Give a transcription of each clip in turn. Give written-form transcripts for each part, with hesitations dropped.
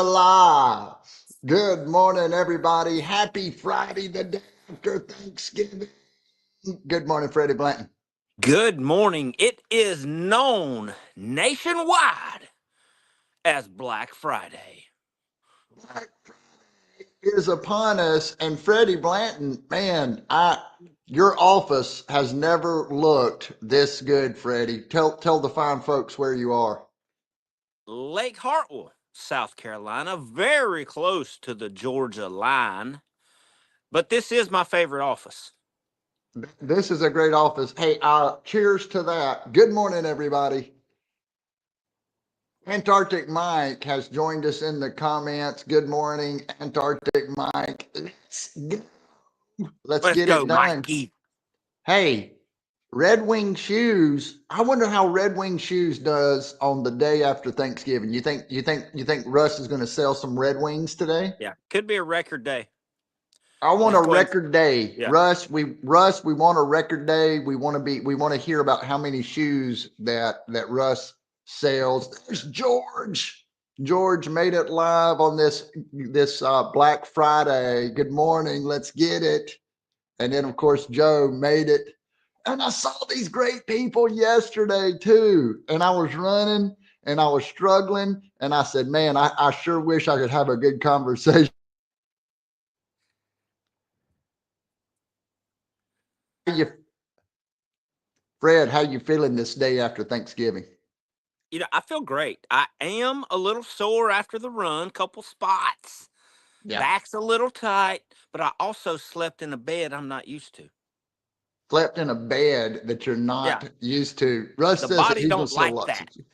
Live. Good morning, everybody. Happy Friday, the day after Thanksgiving. Good morning, Freddie Blanton. Good morning. It is known nationwide as Black Friday. Black Friday is upon us, and Freddie Blanton, man, your office has never looked this good, Freddie. Tell the fine folks where you are. Lake Hartwell, South Carolina, very close to the Georgia line. But this is my favorite office. This is a great office. Hey, cheers to that. Good morning, everybody. Antarctic Mike has joined us in the comments. Good morning, Antarctic Mike. Let's go. Let's Let's get go, it done. Mikey. Hey, Red Wing Shoes. I wonder how Red Wing Shoes does on the day after Thanksgiving. You think Russ is going to sell some Red Wings today? Yeah, could be a record day. I want a Just go ahead. record day. Yeah. Russ, we want a record day. We want to hear about how many shoes that Russ sells. There's George. George made it live on this Black Friday. Good morning. Let's get it. And then of course Joe made it. And I saw these great people yesterday too. And I was running and I was struggling. And I said, man, I sure wish I could have a good conversation. You Fred, how you feeling this day after Thanksgiving? I feel great. I am a little sore after the run, couple spots. Yeah. Back's a little tight, but I also slept in a bed I'm not used to. Slept in a bed that you're Yeah. not used to. Russ The says that body he's gonna don't sell like lots that. of you.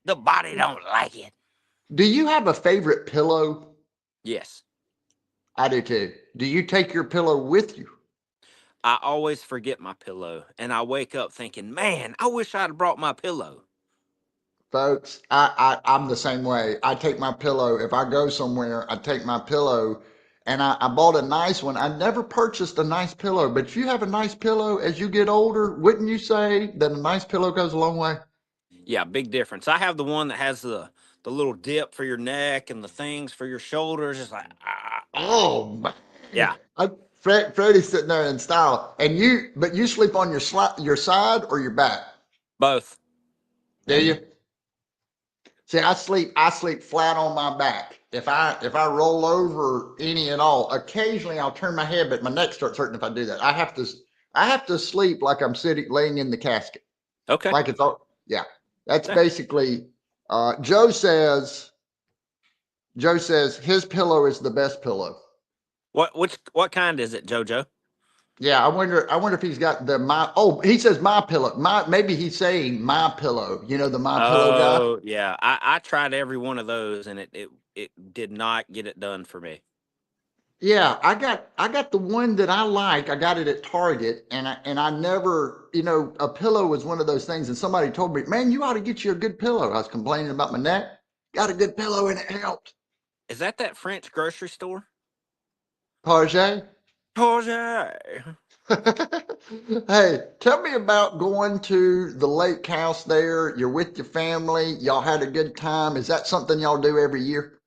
The body don't like it. Do you have a favorite pillow? Yes. I do too. Do you take your pillow with you? I always forget my pillow and I wake up thinking, man, I wish I'd brought my pillow. Folks, I'm the same way. I take my pillow. If I go somewhere, I take my pillow. And I bought a nice one. I never purchased a nice pillow, but if you have a nice pillow as you get older, wouldn't you say that a nice pillow goes a long way? Yeah, big difference. I have the one that has the little dip for your neck and the things for your shoulders. It's like, Oh man. yeah, Freddie's sitting there in style. But you sleep on your side or your back? both. Do you? See, I sleep flat on my back. If I roll over any at all, occasionally I'll turn my head, but my neck starts hurting if I do that. I have to sleep like I'm sitting laying in the casket. Okay. Like it's all yeah. That's Yeah. basically Joe says his pillow is the best pillow. What kind is it, JoJo? Yeah, I wonder if he's got the my oh, he says my pillow. Maybe he's saying my pillow, the my pillow guy. Oh yeah, I tried every one of those and it did not get it done for me. Yeah, I got the one that I like. I got it at Target, and I never, a pillow was one of those things. And somebody told me, man, you ought to get you a good pillow. I was complaining about my neck. Got a good pillow, and it helped. Is that French grocery store? Target. Target. Hey, tell me about going to the lake house there. You're with your family. Y'all had a good time. Is that something y'all do every year?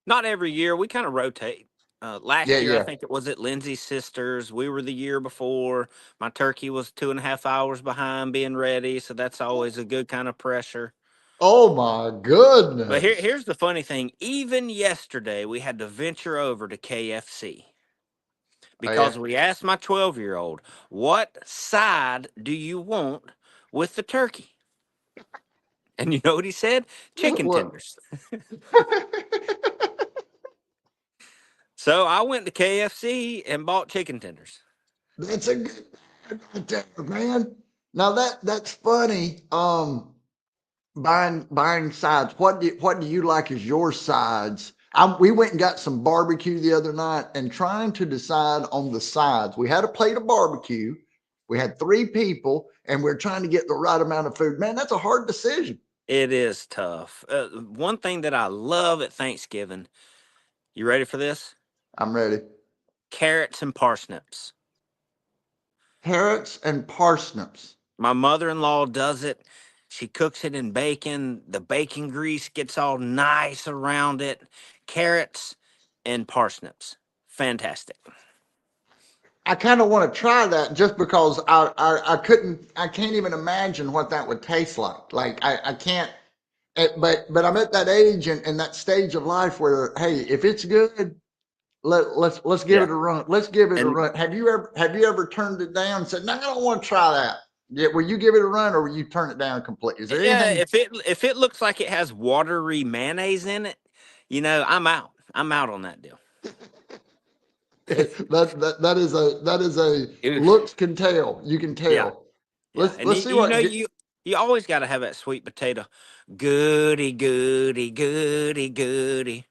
Not every year. We kind of rotate. Yeah, Last year, I yeah. think it was at Lindsay's sisters. We were the year before. My turkey was 2.5 hours behind being ready, so that's always a good kind of pressure. Oh my But goodness. here's the funny thing. Even yesterday, we had to venture over to KFC Oh yeah. because we asked my 12-year-old, "What side do you want with the turkey?" And you know what he said? Chicken What? tenders. So I went to KFC and bought chicken tenders. That's a good right there, man. Now that's funny. Buying sides. What do you like as your sides? We went and got some barbecue the other night and trying to decide on the sides. We had a plate of barbecue. We had three people, and we're trying to get the right amount of food. Man, that's a hard decision. It is tough. One thing that I love at Thanksgiving, you ready for this? I'm ready. Carrots and parsnips. Carrots and parsnips. My mother in law does it. She cooks it in bacon. The bacon grease gets all nice around it. carrots, and parsnips. Fantastic. I kind of want to try that just because I can't even imagine what that would taste like. Like I can't, but I'm at that age and that stage of life where, hey, if it's good, let's give Yeah. it a run. Let's give it a And run. Have you ever turned it down and said, no, I don't want to try that? Yeah, will you give it a run or will you turn it down completely? Is there yeah, anything if it looks like it has watery mayonnaise in it, I'm out. I'm out on that deal. that is a Oof. looks can tell. You can Yeah. tell. Yeah. And Let's see what get, you always got to have that sweet potato. Goody, goody, goody, goody.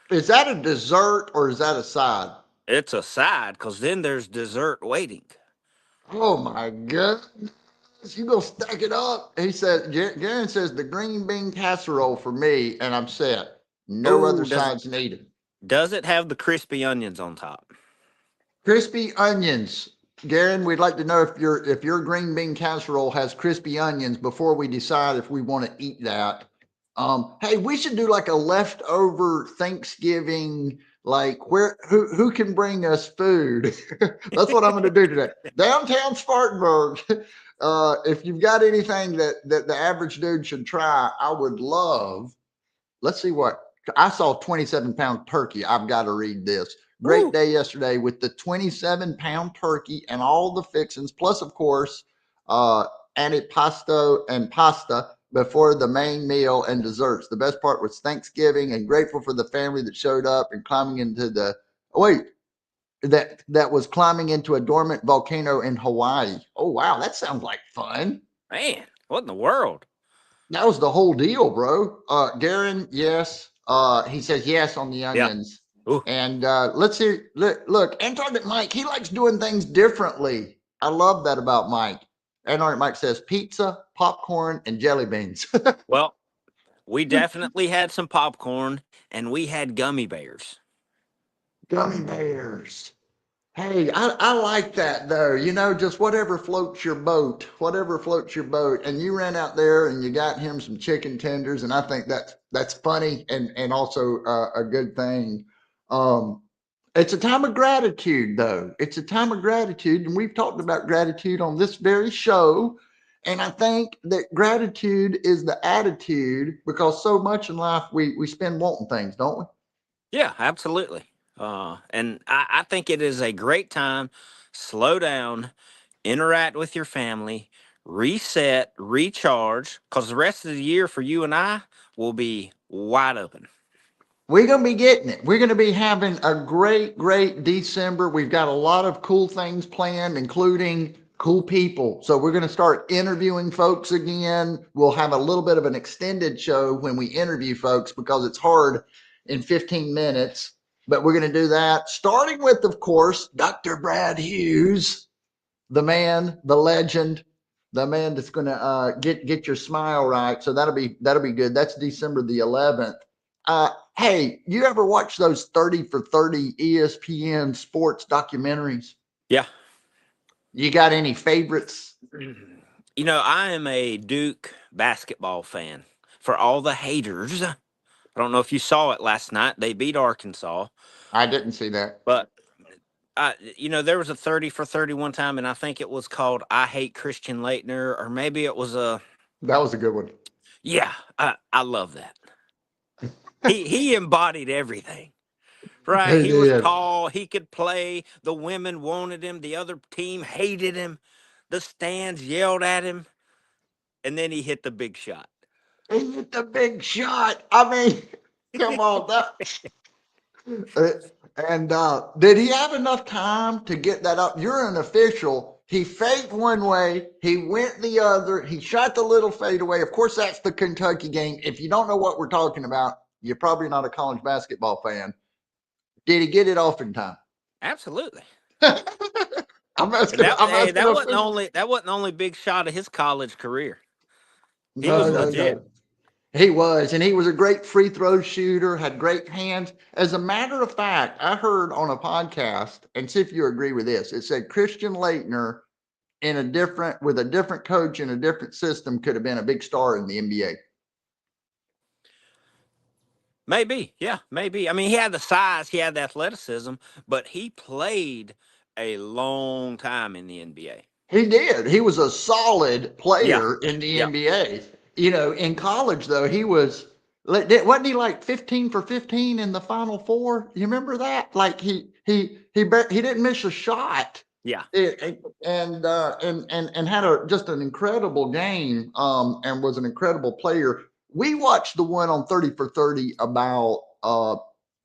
is that a dessert or is that a side? It's a side because then there's dessert waiting. Oh my God. You gonna stack it up? He said, Garen says the green bean casserole for me, and I'm set. No other Oh, sides needed. does it have the crispy onions on top? Crispy onions. Garen, we'd like to know if your green bean casserole has crispy onions before we decide if we want to eat that. Hey, we should do like a leftover Thanksgiving, like who can bring us food? That's what I'm going to do today. Downtown Spartanburg. If you've got anything that the average dude should try, I would love. Let's see what I saw. 27-pound turkey. I've got to read this. Great Ooh. day yesterday with the 27-pound turkey and all the fixings, plus of course, antipasto and pasta before the main meal and desserts. The best part was Thanksgiving, and grateful for the family that showed up and climbing into the wait that was climbing into a dormant volcano in Hawaii. Oh wow, that sounds like fun. Man, what in the world? That was the whole deal, bro. Garen, yes. He says yes on the Yeah. onions. Ooh. And let's see. Look, Antarctic Mike, he likes doing things differently. I love that about Mike. Antarctic Mike says pizza, popcorn, and jelly beans. Well, we definitely had some popcorn and we had gummy bears. Gummy bears. Hey, I like that though. You know, just whatever floats your boat, whatever floats your boat. And you ran out there and you got him some chicken tenders, and I think that's funny and also a good thing. Um, it's a time of gratitude though. It's a time of gratitude, and we've talked about gratitude on this very show. And I think that gratitude is the attitude because so much in life we spend wanting things, don't we? Yeah, absolutely. And I think it is a great time. Slow down, interact with your family, reset, recharge, because the rest of the year for you and I will be wide open. We're going to be getting it. We're going to be having a great December. We've got a lot of cool things planned, including cool people. So we're going to start interviewing folks again. We'll have a little bit of an extended show when we interview folks because it's hard in 15 minutes. But we're going to do that, starting with, of course, Dr. Brad Hughes, the man, the legend, the man that's going to get your smile right. So that'll be good. That's December the 11th. Hey, you ever watch those 30 for 30 ESPN sports documentaries? Yeah. You got any favorites? I am a Duke basketball fan. For all the haters, I don't know if you saw it last night. They beat Arkansas, I didn't see that. but there was a 30 for 30 one time, and I think it was called "I Hate Christian Leitner," or maybe it was a That was a good one. yeah. I love that. He embodied everything. Right. He He was did. tall. He could play. The women wanted him. The other team hated him. The stands yelled at him. And then he hit the big shot. He hit the big shot. I mean, come on. Uh, and did he have enough time to get that up? You're an official. He faked one way, he went the other, he shot the little fadeaway. Of course, that's the Kentucky game. If you don't know what we're talking about, you're probably not a college basketball fan. Did he get it off in time? Absolutely. I'm And asking. I'm asking a fool. that wasn't the only big shot of his college career. He was No, no, legit. no. He was, and he was a great free throw shooter, had great hands. As a matter of fact, I heard on a podcast, and see if you agree with this. It said Christian Leitner with a different coach in a different system could have been a big star in the NBA. Maybe, yeah, maybe. I mean, he had the size, he had the athleticism, but he played a long time in the NBA. He did. He was a solid Yeah, player in the yeah, NBA. You know, in college though, he was wasn't he like 15 for 15 in the Final Four? You remember that? Like he didn't miss a shot. yeah, And had a just an incredible game and was an incredible player. We watched the one on 30 for 30 about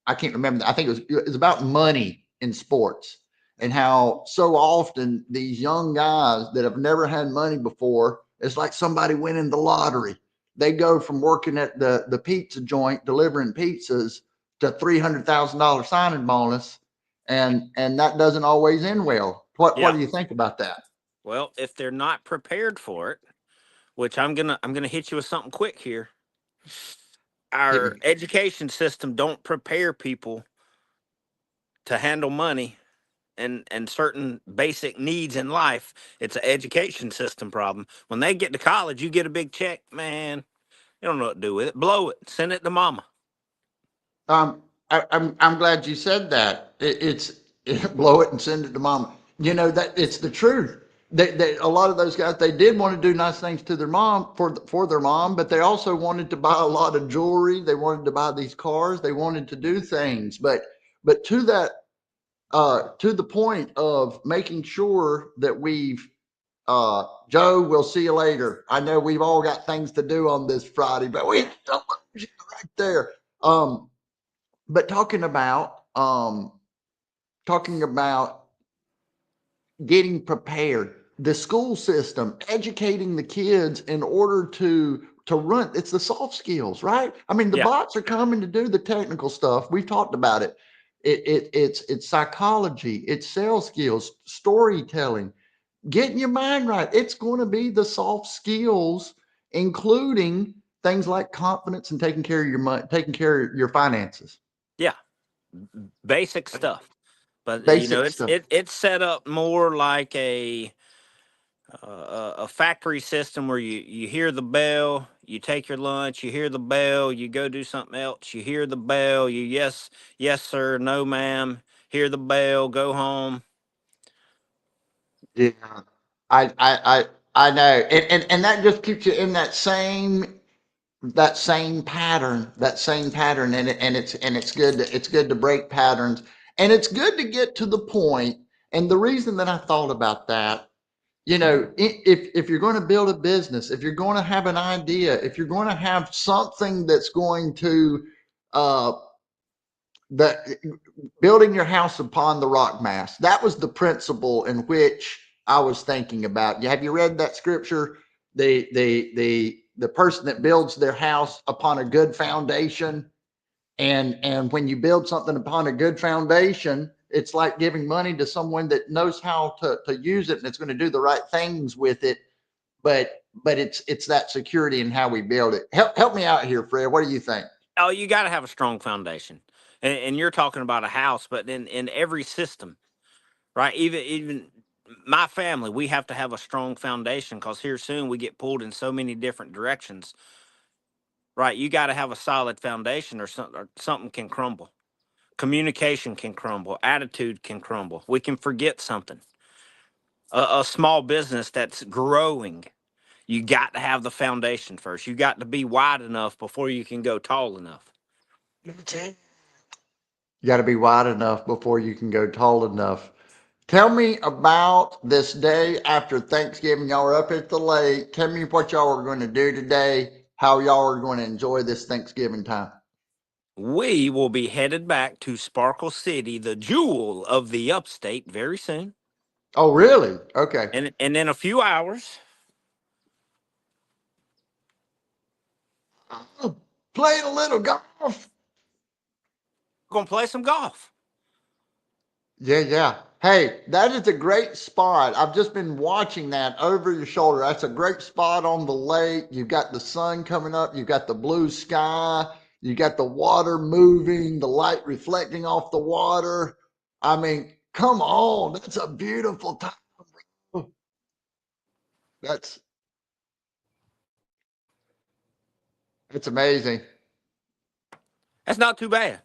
I can't remember. I think it was about money in sports and how so often these young guys that have never had money before, it's like somebody winning the lottery. They go from working at the pizza joint delivering pizzas to $300,000 signing bonus, and that doesn't always end well. What yeah. do you think about that? Well, if they're not prepared for it, which I'm gonna hit you with something quick here. Hit Our me. education system don't prepare people to handle money and certain basic needs in life. It's an education system problem. When they get to college, you get a big check, man. You don't know what to do with it. Blow it. Send it to mama. Um, I'm glad you said that. Blow it and send it to mama. You know that it's the truth. A lot of those guys they did want to do nice things to their mom for their mom, but they also wanted to buy a lot of jewelry. They wanted to buy these cars. They wanted to do things, but to the point of making sure that we've Joe, we'll see you later. I know we've all got things to do on this Friday, but we don't lose you right there. But talking about getting prepared, the school system, educating the kids in order to run. It's the soft skills, right? I mean, the Yeah. bots are coming to do the technical stuff. We've talked about it. It's psychology, it's sales skills, storytelling, getting your mind right. It's going to be the soft skills, including things like confidence and taking care of your money, taking care of your finances. Yeah. Basic stuff. But Basic it's stuff. it's set up more like a factory system where you hear the bell, you take your lunch, you hear the bell, you go do something else, you hear the bell, you yes sir, no ma'am, hear the bell, go home. Yeah. I I I I know. And that just keeps you in that same pattern and it's good to break patterns and it's good to get to the point. And the reason that I thought about that, you know, if you're going to build a business, if you're going to have an idea, if you're going to have something that's going to uh the building your house upon the rock mass, that was the principle in which I was thinking about. Have you read that scripture? The person that builds their house upon a good foundation, and when you build something upon a good foundation, it's like giving money to someone that knows how to use it and it's going to do the right things with it. But it's that security in how we build it. Help me out here, Fred. What do you think? Oh, you got to have a strong foundation, and you're talking about a house, but in every system, right? Even my family, we have to have a strong foundation because here soon we get pulled in so many different directions, right? You got to have a solid foundation, or something can crumble. Communication can crumble. Attitude can crumble. We can forget something. A small business that's growing, you got to have the foundation first. You got to be wide enough before you can go tall enough. You got to be wide enough before you can go tall enough. Tell me about this day after Thanksgiving. Y'all are up at the lake. Tell me what y'all are going to do today, how y'all are going to enjoy this Thanksgiving time. We will be headed back to Sparkle City, the jewel of the upstate, very soon. Oh, really? Okay. And in a few hours, Oh, playing a little golf. we're going to play some golf. Yeah, yeah. Hey, that is a great spot. I've just been watching that over your shoulder. That's a great spot on the lake. You've got the sun coming up, you've got the blue sky, you got the water moving, the light reflecting off the water. I mean, come on, that's a beautiful time. That's that's amazing. That's not too bad.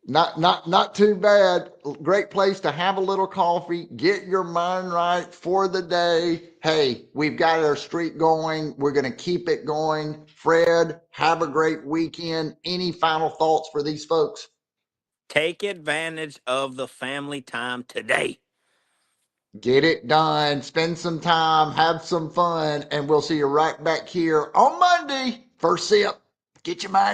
Not too bad. Great place to have a little coffee, get your mind right for the day. Hey, we've got our streak going. We're going to keep it going. Fred, have a great weekend. Any final thoughts for these folks? Take advantage of the family time today. Get it done. Spend some time, have some fun, and we'll see you right back here on Monday. First sip. Get your mind